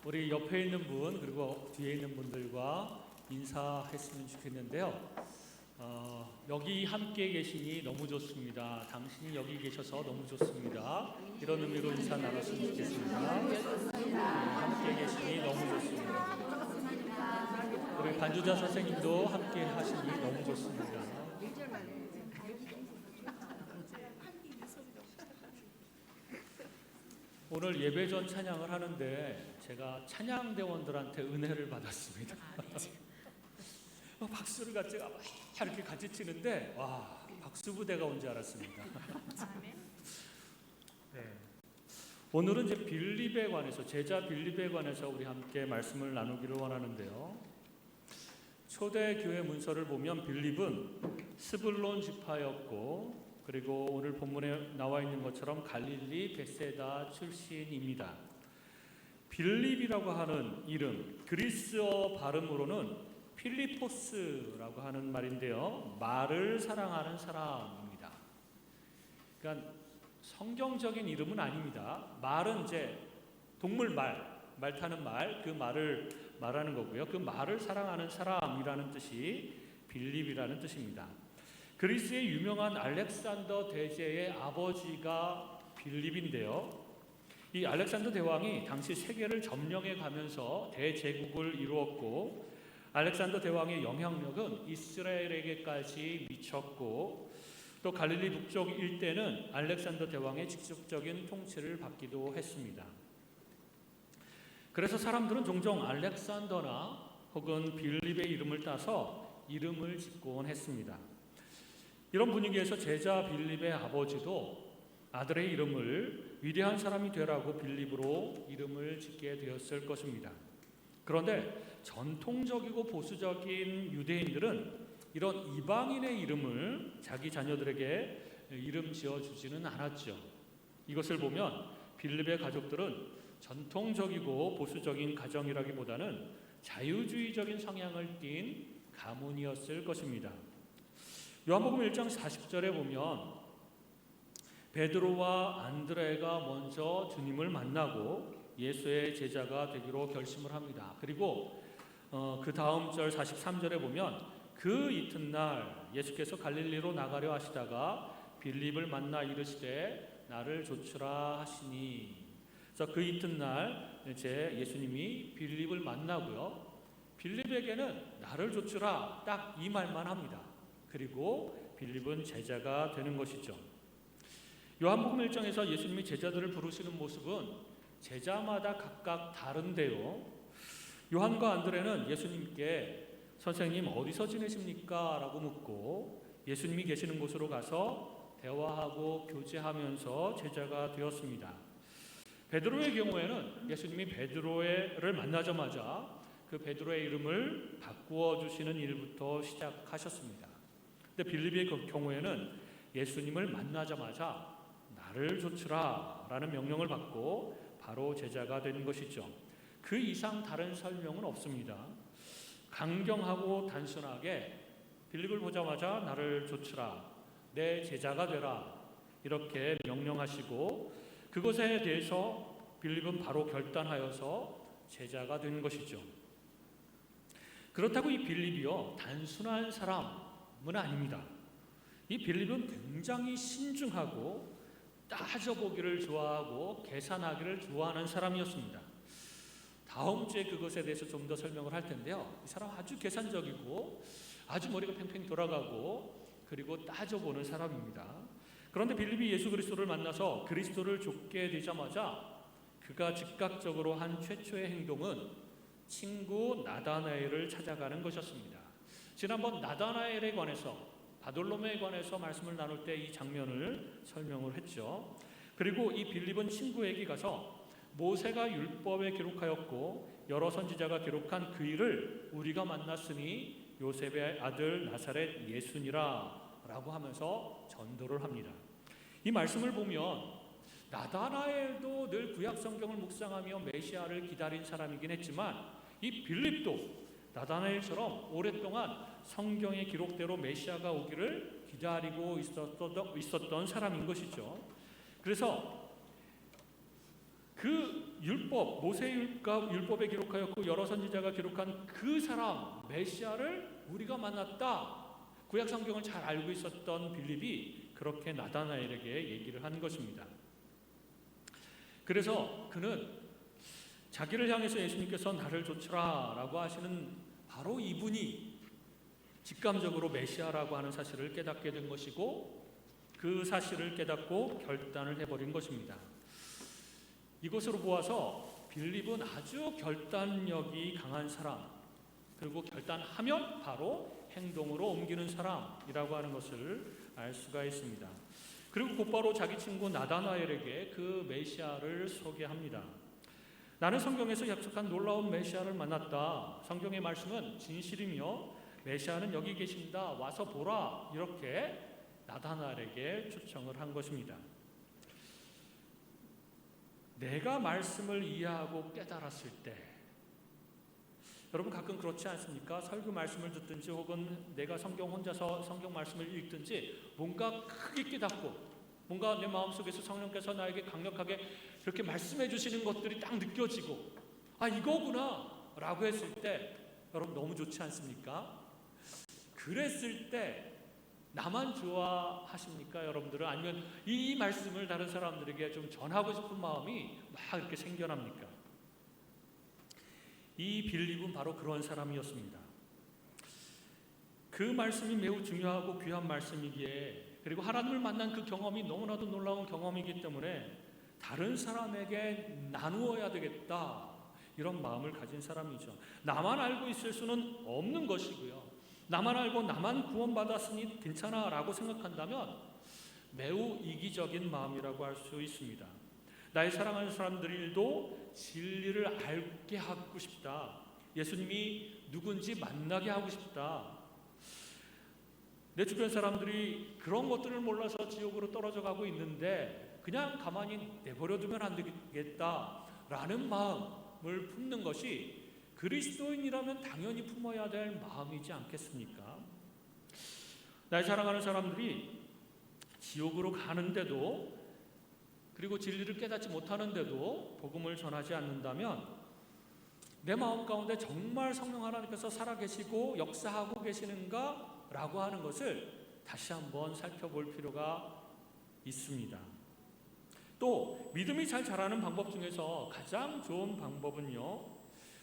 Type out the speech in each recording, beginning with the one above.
우리 옆에 있는 분 그리고 뒤에 있는 분들과 인사했으면 좋겠는데요. 여기 함께 계시니 너무 좋습니다. 당신이 여기 계셔서 너무 좋습니다. 이런 의미로 인사 나눴으면 좋겠습니다. 함께 계시니 너무 좋습니다. 우리 반주자 선생님도 함께 하시니 너무 좋습니다. 오늘 예배 전 찬양을 하는데 제가 찬양대원들한테 은혜를 받았습니다. 박수를 제가 막 이렇게 같이 치는데 와, 박수 부대가 온 줄 알았습니다. 네. 오늘은 이제 빌립에 관해서, 제자 빌립에 관해서 우리 함께 말씀을 나누기를 원하는데요. 초대교회 문서를 보면 빌립은 스불론 지파였고, 그리고 오늘 본문에 나와 있는 것처럼 갈릴리 베세다 출신입니다. 빌립이라고 하는 이름, 그리스어 발음으로는 필리포스라고 하는 말인데요, 말을 사랑하는 사람입니다. 그러니까 성경적인 이름은 아닙니다. 말은 이제 동물 말 타는 말, 그 말을 말하는 거고요. 그 말을 사랑하는 사람이라는 뜻이 빌립이라는 뜻입니다. 그리스의 유명한 알렉산더 대제의 아버지가 빌립인데요. 이 알렉산더 대왕이 당시 세계를 점령해 가면서 대제국을 이루었고, 알렉산더 대왕의 영향력은 이스라엘에게까지 미쳤고, 또 갈릴리 북쪽 일대는 알렉산더 대왕의 직접적인 통치를 받기도 했습니다. 그래서 사람들은 종종 알렉산더나 혹은 빌립의 이름을 따서 이름을 짓곤 했습니다. 이런 분위기에서 제자 빌립의 아버지도 아들의 이름을 위대한 사람이 되라고 빌립으로 이름을 짓게 되었을 것입니다. 그런데 전통적이고 보수적인 유대인들은 이런 이방인의 이름을 자기 자녀들에게 이름 지어주지는 않았죠. 이것을 보면 빌립의 가족들은 전통적이고 보수적인 가정이라기보다는 자유주의적인 성향을 띤 가문이었을 것입니다. 요한복음 1장 40절에 보면 베드로와 안드레가 먼저 주님을 만나고 예수의 제자가 되기로 결심을 합니다. 그리고 그 다음 절 43절에 보면 그 이튿날 예수께서 갈릴리로 나가려 하시다가 빌립을 만나 이르시되 나를 조추라 하시니, 그래서 그 이튿날 이제 예수님이 빌립을 만나고요, 빌립에게는 나를 조추라 딱 이 말만 합니다. 그리고 빌립은 제자가 되는 것이죠. 요한복음 1장에서 예수님이 제자들을 부르시는 모습은 제자마다 각각 다른데요, 요한과 안드레는 예수님께 선생님 어디서 지내십니까? 라고 묻고 예수님이 계시는 곳으로 가서 대화하고 교제하면서 제자가 되었습니다. 베드로의 경우에는 예수님이 베드로를 만나자마자 그 베드로의 이름을 바꾸어 주시는 일부터 시작하셨습니다. 근데 빌립의 경우에는 예수님을 만나자마자 나를 조추라 라는 명령을 받고 바로 제자가 된 것이죠. 그 이상 다른 설명은 없습니다. 강경하고 단순하게 빌립을 보자마자 나를 조추라, 내 제자가 되라, 이렇게 명령하시고 그것에 대해서 빌립은 바로 결단하여서 제자가 된 것이죠. 그렇다고 이 빌립이요 단순한 사람은 아닙니다. 이 빌립은 굉장히 신중하고 따져보기를 좋아하고 계산하기를 좋아하는 사람이었습니다. 다음 주에 그것에 대해서 좀 더 설명을 할 텐데요, 이 사람 아주 계산적이고 아주 머리가 팽팽 돌아가고 그리고 따져보는 사람입니다. 그런데 빌립이 예수 그리스도를 만나서 그리스도를 좇게 되자마자 그가 즉각적으로 한 최초의 행동은 친구 나다나엘을 찾아가는 것이었습니다. 지난번 나다나엘에 관해서, 바돌로메에 관해서 말씀을 나눌 때 이 장면을 설명을 했죠. 그리고 이 빌립은 친구에게 가서 모세가 율법에 기록하였고 여러 선지자가 기록한 그 일을 우리가 만났으니 요셉의 아들 나사렛 예수니라 라고 하면서 전도를 합니다. 이 말씀을 보면 나다나엘도 늘 구약 성경을 묵상하며 메시아를 기다린 사람이긴 했지만 이 빌립도 나다나엘처럼 오랫동안 성경의 기록대로 메시아가 오기를 기다리고 있었던 사람인 것이죠. 그래서 그 율법, 모세율과 율법에 기록하였고 여러 선지자가 기록한 그 사람 메시아를 우리가 만났다. 구약 성경을 잘 알고 있었던 빌립이 그렇게 나다나엘에게 얘기를 한 것입니다. 그래서 그는 자기를 향해서 예수님께서 나를 좇으라 라고 하시는 바로 이분이 직감적으로 메시아라고 하는 사실을 깨닫게 된 것이고, 그 사실을 깨닫고 결단을 해버린 것입니다. 이것으로 보아서 빌립은 아주 결단력이 강한 사람, 그리고 결단하면 바로 행동으로 옮기는 사람이라고 하는 것을 알 수가 있습니다. 그리고 곧바로 자기 친구 나다나엘에게 그 메시아를 소개합니다. 나는 성경에서 약속한 놀라운 메시아를 만났다. 성경의 말씀은 진실이며 메시아는 여기 계신다. 와서 보라. 이렇게 나다나엘에게 초청을 한 것입니다. 내가 말씀을 이해하고 깨달았을 때, 여러분 가끔 그렇지 않습니까? 설교 말씀을 듣든지 혹은 내가 성경 혼자서 성경 말씀을 읽든지 뭔가 크게 깨닫고 뭔가 내 마음속에서 성령께서 나에게 강력하게 그렇게 말씀해 주시는 것들이 딱 느껴지고, 아 이거구나 라고 했을 때 여러분 너무 좋지 않습니까? 그랬을 때 나만 좋아하십니까 여러분들은? 아니면 이 말씀을 다른 사람들에게 좀 전하고 싶은 마음이 막 이렇게 생겨납니까? 이 빌립은 바로 그런 사람이었습니다. 그 말씀이 매우 중요하고 귀한 말씀이기에, 그리고 하나님을 만난 그 경험이 너무나도 놀라운 경험이기 때문에 다른 사람에게 나누어야 되겠다, 이런 마음을 가진 사람이죠. 나만 알고 있을 수는 없는 것이고요, 나만 알고 나만 구원받았으니 괜찮아 라고 생각한다면 매우 이기적인 마음이라고 할 수 있습니다. 나의 사랑하는 사람들도 진리를 알게 하고 싶다, 예수님이 누군지 만나게 하고 싶다. 내 주변 사람들이 그런 것들을 몰라서 지옥으로 떨어져 가고 있는데 그냥 가만히 내버려두면 안 되겠다라는 마음을 품는 것이 그리스도인이라면 당연히 품어야 될 마음이지 않겠습니까? 나의 사랑하는 사람들이 지옥으로 가는데도, 그리고 진리를 깨닫지 못하는데도 복음을 전하지 않는다면 내 마음 가운데 정말 성령 하나님께서 살아계시고 역사하고 계시는가? 라고 하는 것을 다시 한번 살펴볼 필요가 있습니다. 또 믿음이 잘 자라는 방법 중에서 가장 좋은 방법은요,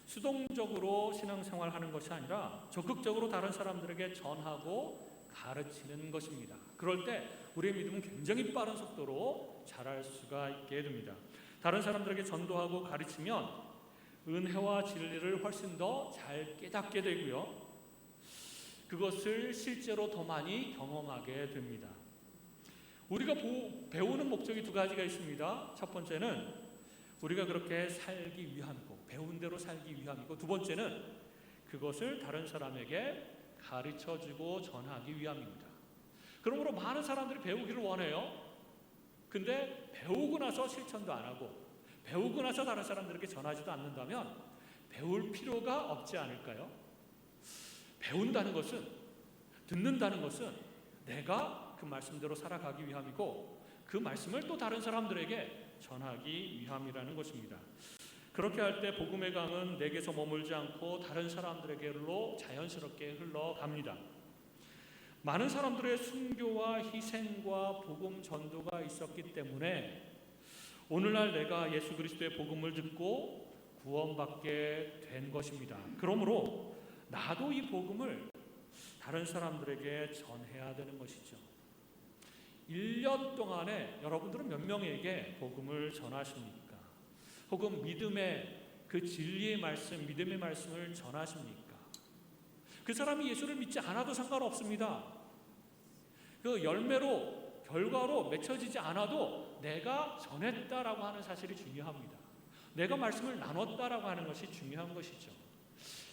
수동적으로 신앙생활하는 것이 아니라 적극적으로 다른 사람들에게 전하고 가르치는 것입니다. 그럴 때 우리의 믿음은 굉장히 빠른 속도로 자랄 수가 있게 됩니다. 다른 사람들에게 전도하고 가르치면 은혜와 진리를 훨씬 더 잘 깨닫게 되고요, 그것을 실제로 더 많이 경험하게 됩니다. 우리가 배우는 목적이 두 가지가 있습니다. 첫 번째는 우리가 그렇게 살기 위함이고, 배운 대로 살기 위함이고, 두 번째는 그것을 다른 사람에게 가르쳐주고 전하기 위함입니다. 그러므로 많은 사람들이 배우기를 원해요. 근데 배우고 나서 실천도 안 하고 배우고 나서 다른 사람들에게 전하지도 않는다면 배울 필요가 없지 않을까요? 배운다는 것은, 듣는다는 것은 내가 그 말씀대로 살아가기 위함이고 그 말씀을 또 다른 사람들에게 전하기 위함이라는 것입니다. 그렇게 할 때 복음의 강은 내게서 머물지 않고 다른 사람들에게로 자연스럽게 흘러갑니다. 많은 사람들의 순교와 희생과 복음 전도가 있었기 때문에 오늘날 내가 예수 그리스도의 복음을 듣고 구원받게 된 것입니다. 그러므로 나도 이 복음을 다른 사람들에게 전해야 되는 것이죠. 1년 동안에 여러분들은 몇 명에게 복음을 전하십니까? 혹은 믿음의 그 진리의 말씀, 믿음의 말씀을 전하십니까? 그 사람이 예수를 믿지 않아도 상관없습니다. 그 열매로, 결과로 맺혀지지 않아도 내가 전했다라고 하는 사실이 중요합니다. 내가 말씀을 나눴다라고 하는 것이 중요한 것이죠.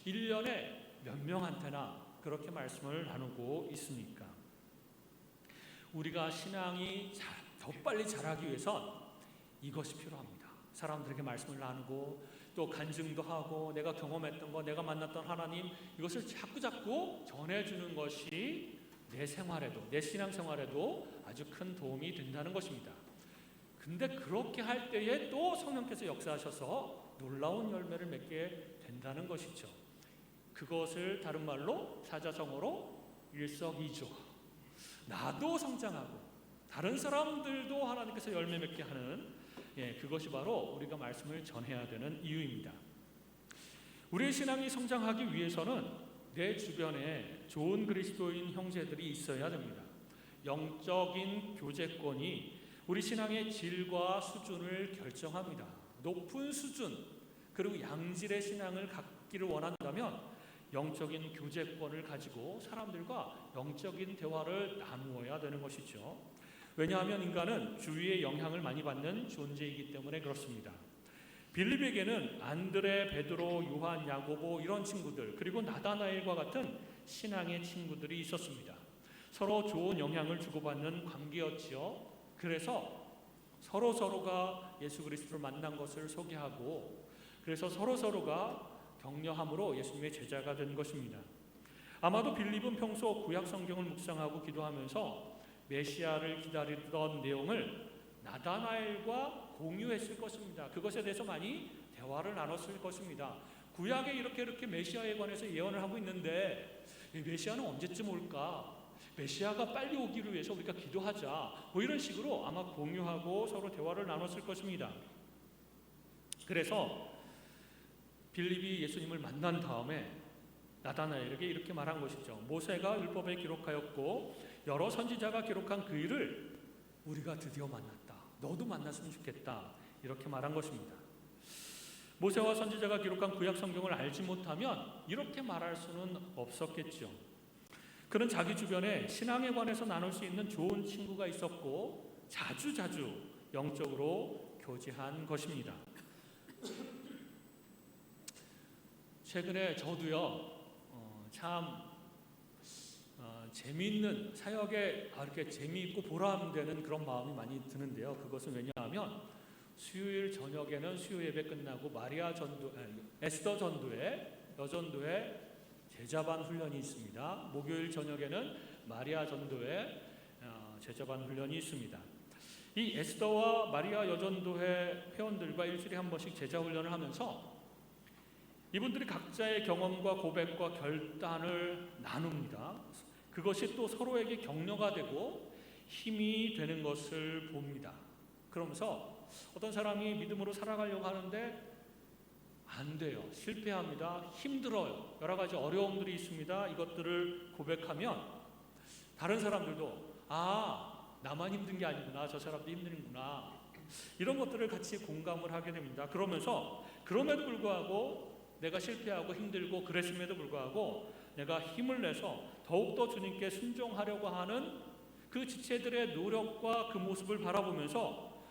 1년에 몇 명한테나 그렇게 말씀을 나누고 있으니까. 우리가 신앙이 더 빨리 자라기 위해선 이것이 필요합니다. 사람들에게 말씀을 나누고 또 간증도 하고 내가 경험했던 것, 내가 만났던 하나님, 이것을 자꾸 전해주는 것이 내 생활에도, 내 신앙생활에도 아주 큰 도움이 된다는 것입니다. 근데 그렇게 할 때에 또 성령께서 역사하셔서 놀라운 열매를 맺게 된다는 것이죠. 그것을 다른 말로 사자성어로 일석이조. 나도 성장하고 다른 사람들도 하나님께서 열매 맺게 하는, 그것이 바로 우리가 말씀을 전해야 되는 이유입니다. 우리의 신앙이 성장하기 위해서는 내 주변에 좋은 그리스도인 형제들이 있어야 됩니다. 영적인 교제권이 우리 신앙의 질과 수준을 결정합니다. 높은 수준 그리고 양질의 신앙을 갖기를 원한다면 영적인 교제권을 가지고 사람들과 영적인 대화를 나누어야 되는 것이죠. 왜냐하면 인간은 주위의 영향을 많이 받는 존재이기 때문에 그렇습니다. 빌립에게는 안드레, 베드로, 요한, 야고보 이런 친구들, 그리고 나다나엘과 같은 신앙의 친구들이 있었습니다. 서로 좋은 영향을 주고받는 관계였지요. 그래서 서로가 예수 그리스도를 만난 것을 소개하고, 그래서 서로가 격려함으로 예수님의 제자가 된 것입니다. 아마도 빌립은 평소 구약 성경을 묵상하고 기도하면서 메시아를 기다리던 내용을 나다나엘과 공유했을 것입니다. 그것에 대해서 많이 대화를 나눴을 것입니다. 구약에 이렇게 메시아에 관해서 예언을 하고 있는데 메시아는 언제쯤 올까? 메시아가 빨리 오기를 위해서 우리가 기도하자. 뭐 이런 식으로 아마 공유하고 서로 대화를 나눴을 것입니다. 그래서 빌립이 예수님을 만난 다음에 나다나엘에게 이렇게 말한 것이죠. 모세가 율법에 기록하였고 여러 선지자가 기록한 그 일을 우리가 드디어 만났다. 너도 만났으면 좋겠다. 이렇게 말한 것입니다. 모세와 선지자가 기록한 구약 성경을 알지 못하면 이렇게 말할 수는 없었겠죠. 그는 자기 주변에 신앙에 관해서 나눌 수 있는 좋은 친구가 있었고 자주 영적으로 교제한 것입니다. 최근에 저도요, 재미있는 사역에 이렇게 재미있고 보람되는 그런 마음이 많이 드는데요. 그것은 왜냐하면 수요일 저녁에는 수요 예배 끝나고 에스더 전도회, 여전도회 제자반 훈련이 있습니다. 목요일 저녁에는 마리아 전도회 제자반 훈련이 있습니다. 이 에스더와 마리아 여전도회 회원들과 일주일에 한 번씩 제자 훈련을 하면서 이분들이 각자의 경험과 고백과 결단을 나눕니다. 그것이 또 서로에게 격려가 되고 힘이 되는 것을 봅니다. 그러면서 어떤 사람이 믿음으로 살아가려고 하는데 안 돼요. 실패합니다. 힘들어요. 여러 가지 어려움들이 있습니다. 이것들을 고백하면 다른 사람들도 나만 힘든 게 아니구나. 저 사람도 힘드는구나. 이런 것들을 같이 공감을 하게 됩니다. 그럼에도 불구하고 내가 실패하고 힘들고 그랬음에도 불구하고 내가 힘을 내서 더욱더 주님께 순종하려고 하는 그 지체들의 노력과 그 모습을 바라보면서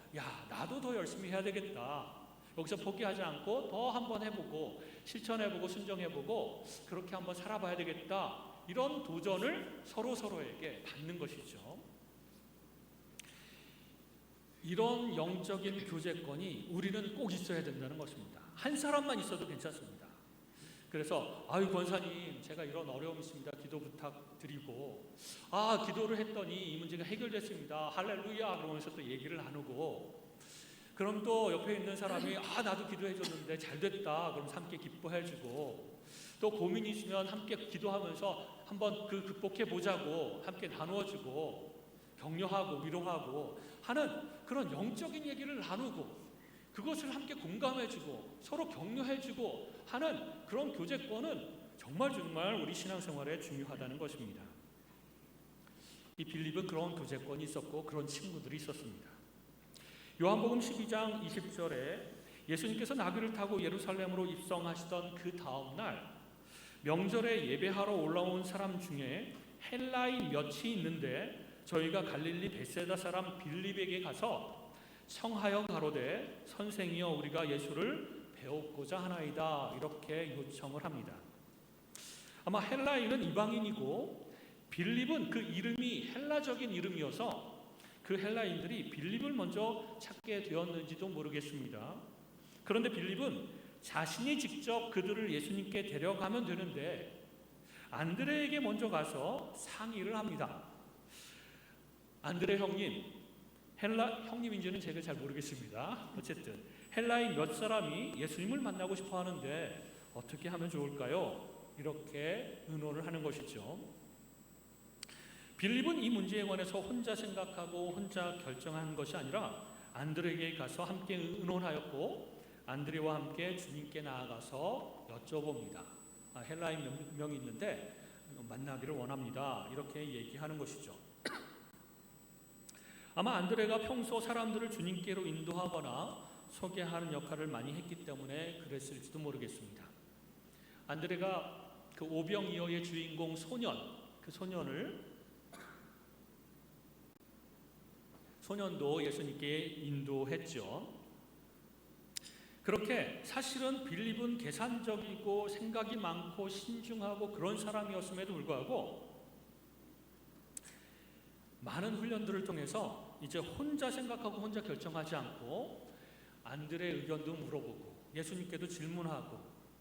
나도 더 열심히 해야 되겠다. 여기서 포기하지 않고 더 한번 해보고 실천해보고 순종해보고 그렇게 한번 살아봐야 되겠다. 이런 도전을 서로에게 받는 것이죠. 이런 영적인 교제권이 우리는 꼭 있어야 된다는 것입니다. 한 사람만 있어도 괜찮습니다. 그래서 권사님 제가 이런 어려움이 있습니다. 기도 부탁드리고 기도를 했더니 이 문제가 해결됐습니다. 할렐루야. 그러면서 또 얘기를 나누고 그럼 또 옆에 있는 사람이 나도 기도해줬는데 잘 됐다. 그럼 함께 기뻐해주고 또 고민이 있으면 함께 기도하면서 한번 극복해보자고 함께 나누어주고 격려하고 위로하고 하는 그런 영적인 얘기를 나누고 그것을 함께 공감해주고 서로 격려해주고 하는 그런 교제권은 정말 우리 신앙생활에 중요하다는 것입니다. 이 빌립은 그런 교제권이 있었고 그런 친구들이 있었습니다. 요한복음 12장 20절에 예수님께서 나귀를 타고 예루살렘으로 입성하시던 그 다음 날 명절에 예배하러 올라온 사람 중에 헬라인 몇이 있는데 저희가 갈릴리 베세다 사람 빌립에게 가서 청하여 가로되 선생이여 우리가 예수를 배우고자 하나이다. 이렇게 요청을 합니다. 아마 헬라인은 이방인이고 빌립은 그 이름이 헬라적인 이름이어서 그 헬라인들이 빌립을 먼저 찾게 되었는지도 모르겠습니다. 그런데 빌립은 자신이 직접 그들을 예수님께 데려가면 되는데 안드레에게 먼저 가서 상의를 합니다. 안드레 형님, 형님인지는 제가 잘 모르겠습니다. 어쨌든 헬라인 몇 사람이 예수님을 만나고 싶어 하는데 어떻게 하면 좋을까요? 이렇게 의논을 하는 것이죠. 빌립은 이 문제에 관해서 혼자 생각하고 혼자 결정한 것이 아니라 안드레에게 가서 함께 의논하였고, 안드레와 함께 주님께 나아가서 여쭤봅니다. 헬라인 몇 명이 있는데 만나기를 원합니다. 이렇게 얘기하는 것이죠. 아마 안드레가 평소 사람들을 주님께로 인도하거나 소개하는 역할을 많이 했기 때문에 그랬을지도 모르겠습니다. 안드레가 그 오병이어의 주인공 그 소년도 예수님께 인도했죠. 그렇게 사실은 빌립은 계산적이고 생각이 많고 신중하고 그런 사람이었음에도 불구하고 많은 훈련들을 통해서 이제 혼자 생각하고 혼자 결정하지 않고 안드레의 의견도 물어보고 예수님께도 질문하고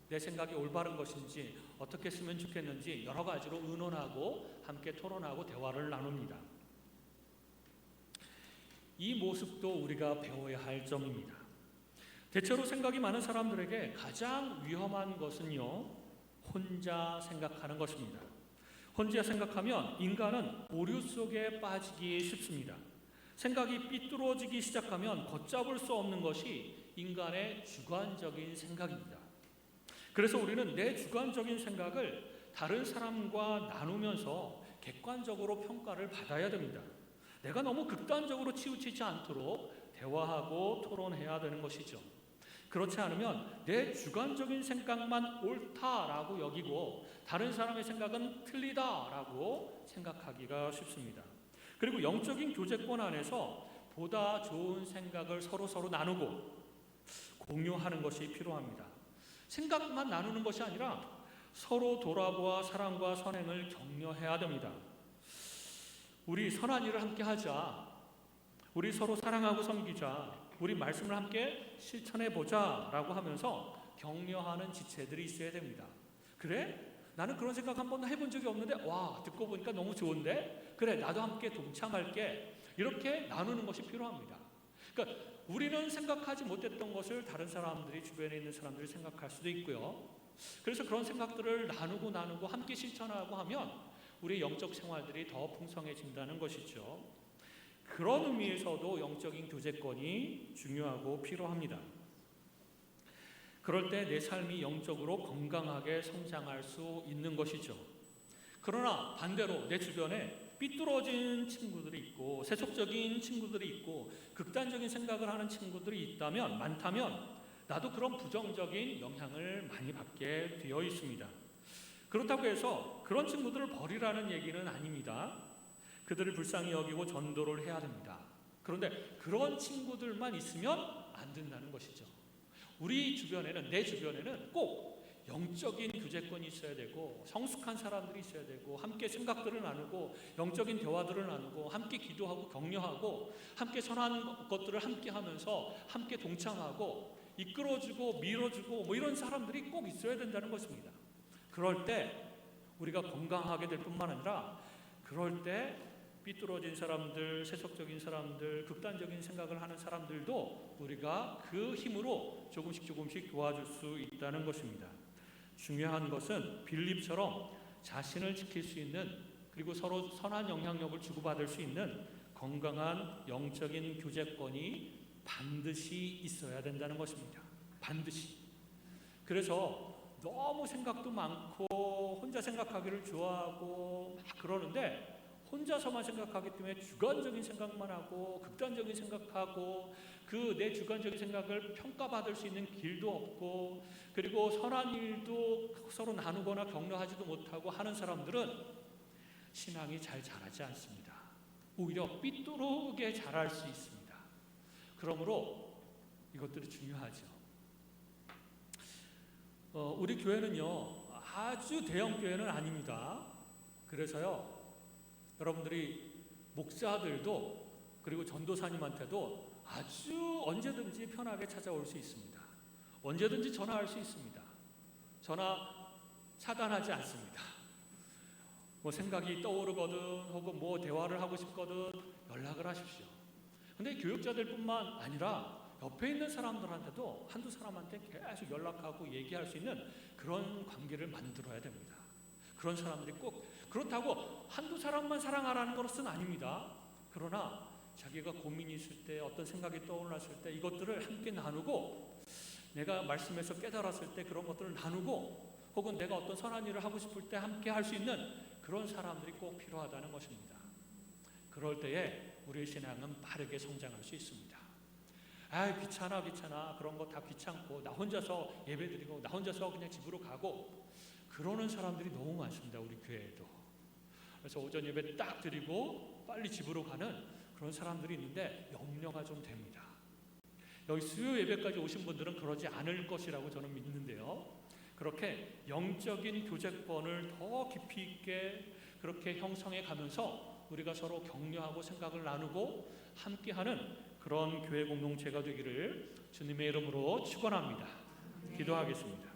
내 생각이 올바른 것인지 어떻게 했으면 좋겠는지 여러 가지로 의논하고 함께 토론하고 대화를 나눕니다. 이 모습도 우리가 배워야 할 점입니다. 대체로 생각이 많은 사람들에게 가장 위험한 것은요, 혼자 생각하는 것입니다. 혼자 생각하면 인간은 오류 속에 빠지기 쉽습니다. 생각이 삐뚤어지기 시작하면 걷잡을 수 없는 것이 인간의 주관적인 생각입니다. 그래서 우리는 내 주관적인 생각을 다른 사람과 나누면서 객관적으로 평가를 받아야 됩니다. 내가 너무 극단적으로 치우치지 않도록 대화하고 토론해야 되는 것이죠. 그렇지 않으면 내 주관적인 생각만 옳다라고 여기고 다른 사람의 생각은 틀리다라고 생각하기가 쉽습니다. 그리고 영적인 교제권 안에서 보다 좋은 생각을 서로 나누고 공유하는 것이 필요합니다. 생각만 나누는 것이 아니라 서로 돌아보아 사랑과 선행을 격려해야 됩니다. 우리 선한 일을 함께 하자. 우리 서로 사랑하고 섬기자. 우리 말씀을 함께 실천해 보자 라고 하면서 격려하는 지체들이 있어야 됩니다. 그래? 나는 그런 생각 한 번도 해본 적이 없는데 와, 듣고 보니까 너무 좋은데? 그래, 나도 함께 동참할게. 이렇게 나누는 것이 필요합니다. 그러니까 우리는 생각하지 못했던 것을 다른 사람들이, 주변에 있는 사람들이 생각할 수도 있고요. 그래서 그런 생각들을 나누고 함께 실천하고 하면 우리의 영적 생활들이 더 풍성해진다는 것이죠. 그런 의미에서도 영적인 교제권이 중요하고 필요합니다. 그럴 때 내 삶이 영적으로 건강하게 성장할 수 있는 것이죠. 그러나 반대로 내 주변에 삐뚤어진 친구들이 있고 세속적인 친구들이 있고 극단적인 생각을 하는 친구들이 많다면 나도 그런 부정적인 영향을 많이 받게 되어 있습니다. 그렇다고 해서 그런 친구들을 버리라는 얘기는 아닙니다. 그들을 불쌍히 여기고 전도를 해야 됩니다. 그런데 그런 친구들만 있으면 안 된다는 것이죠. 우리 주변에는, 내 주변에는 꼭 영적인 교제권이 있어야 되고 성숙한 사람들이 있어야 되고 함께 생각들을 나누고 영적인 대화들을 나누고 함께 기도하고 격려하고 함께 선한 것들을 함께 하면서 함께 동참하고 이끌어주고 밀어주고 이런 사람들이 꼭 있어야 된다는 것입니다. 그럴 때 우리가 건강하게 될 뿐만 아니라 그럴 때 삐뚤어진 사람들, 세속적인 사람들, 극단적인 생각을 하는 사람들도 우리가 그 힘으로 조금씩 도와줄 수 있다는 것입니다. 중요한 것은 빌립처럼 자신을 지킬 수 있는, 그리고 서로 선한 영향력을 주고받을 수 있는 건강한 영적인 교제권이 반드시 있어야 된다는 것입니다. 반드시. 그래서 너무 생각도 많고 혼자 생각하기를 좋아하고 막 그러는데 혼자서만 생각하기 때문에 주관적인 생각만 하고 극단적인 생각하고 그 내 주관적인 생각을 평가받을 수 있는 길도 없고 그리고 선한 일도 서로 나누거나 격려하지도 못하고 하는 사람들은 신앙이 잘 자라지 않습니다. 오히려 삐뚤게 자랄 수 있습니다. 그러므로 이것들이 중요하죠. 우리 교회는요, 아주 대형 교회는 아닙니다. 그래서요, 여러분들이 목사들도 그리고 전도사님한테도 아주 언제든지 편하게 찾아올 수 있습니다. 언제든지 전화할 수 있습니다. 전화 차단하지 않습니다. 생각이 떠오르거든 혹은 대화를 하고 싶거든 연락을 하십시오. 근데 교육자들뿐만 아니라 옆에 있는 사람들한테도 한두 사람한테 계속 연락하고 얘기할 수 있는 그런 관계를 만들어야 됩니다. 그런 사람들이 꼭 그렇다고 한두 사람만 사랑하라는 것은 아닙니다. 그러나 자기가 고민이 있을 때 어떤 생각이 떠올랐을 때 이것들을 함께 나누고 내가 말씀에서 깨달았을 때 그런 것들을 나누고 혹은 내가 어떤 선한 일을 하고 싶을 때 함께 할 수 있는 그런 사람들이 꼭 필요하다는 것입니다. 그럴 때에 우리의 신앙은 빠르게 성장할 수 있습니다. 귀찮아 그런 거 다 귀찮고 나 혼자서 예배드리고 나 혼자서 그냥 집으로 가고 그러는 사람들이 너무 많습니다. 우리 교회에도. 그래서 오전 예배 딱 드리고 빨리 집으로 가는 그런 사람들이 있는데 염려가 좀 됩니다. 여기 수요 예배까지 오신 분들은 그러지 않을 것이라고 저는 믿는데요. 그렇게 영적인 교제권을 더 깊이 있게 그렇게 형성해 가면서 우리가 서로 격려하고 생각을 나누고 함께하는 그런 교회 공동체가 되기를 주님의 이름으로 축원합니다. 기도하겠습니다.